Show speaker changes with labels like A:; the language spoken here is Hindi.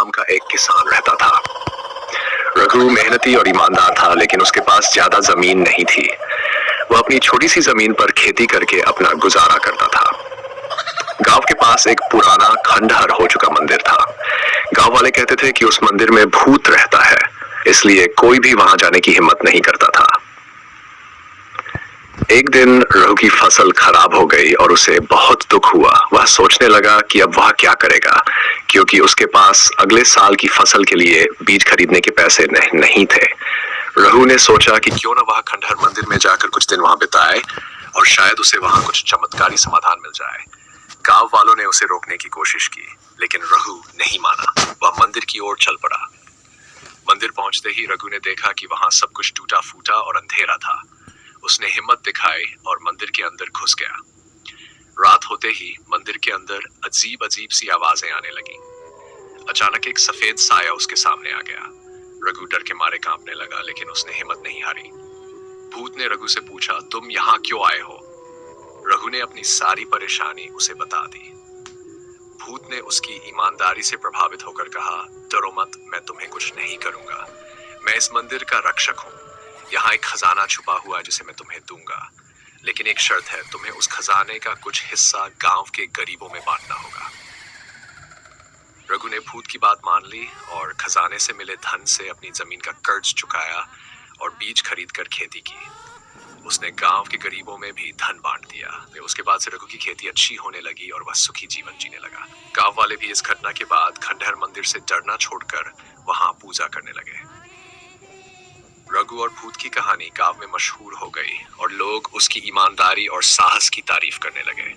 A: नाम का एक किसान रहता था। रघु मेहनती और ईमानदार था, लेकिन उसके पास ज्यादा जमीन नहीं थी। वह अपनी छोटी सी जमीन पर खेती करके अपना गुजारा करता था। गांव के पास एक पुराना खंडहर हो चुका मंदिर था। गांव वाले कहते थे कि उस मंदिर में भूत रहता है, इसलिए कोई भी वहां जाने की हिम्मत नहीं करता था। एक दिन रघु की फसल खराब हो गई और उसे बहुत दुख हुआ। वह सोचने लगा कि अब वह क्या करेगा, क्योंकि उसके पास अगले साल की फसल के लिए बीज खरीदने के पैसे नहीं थे। रघु ने सोचा कि क्यों न वह खंडहर मंदिर में जाकर कुछ दिन वहां बिताए और शायद उसे वहां कुछ चमत्कारी समाधान मिल जाए। गांव वालों ने उसे रोकने की कोशिश की, लेकिन रघु नहीं माना। वह मंदिर की ओर चल पड़ा। मंदिर पहुंचते ही रघु ने देखा कि वहां सब कुछ टूटा फूटा और अंधेरा था। उसने हिम्मत दिखाई और मंदिर के अंदर घुस गया। रात होते ही मंदिर के अंदर अजीब अजीब सी आवाजें आने लगी। अचानक एक सफेद साया उसके सामने आ गया। रघु डर के मारे कांपने लगा, लेकिन उसने हिम्मत नहीं हारी। भूत ने रघु से पूछा, तुम यहाँ क्यों आए हो? रघु ने अपनी सारी परेशानी उसे बता दी। भूत ने उसकी ईमानदारी से प्रभावित होकर कहा, डरो मत, मैं तुम्हें कुछ नहीं करूंगा। मैं इस मंदिर का रक्षक हूँ। यहाँ एक खजाना छुपा हुआ है जिसे मैं तुम्हें दूंगा, लेकिन एक शर्त है, तुम्हें उस खजाने का कुछ हिस्सा गांव के गरीबों में बांटना होगा। रघु ने भूत की बात मान ली और खजाने से मिले धन से अपनी जमीन का कर्ज चुकाया और बीज खरीदकर खेती की। उसने गांव के गरीबों में भी धन बांट दिया। उसके बाद से रघु की खेती अच्छी होने लगी और वह सुखी जीवन जीने लगा। गांव वाले भी इस घटना के बाद खंडहर मंदिर से डरना छोड़कर वहां पूजा करने लगे। रघु और भूत की कहानी गांव में मशहूर हो गई और लोग उसकी ईमानदारी और साहस की तारीफ करने लगे।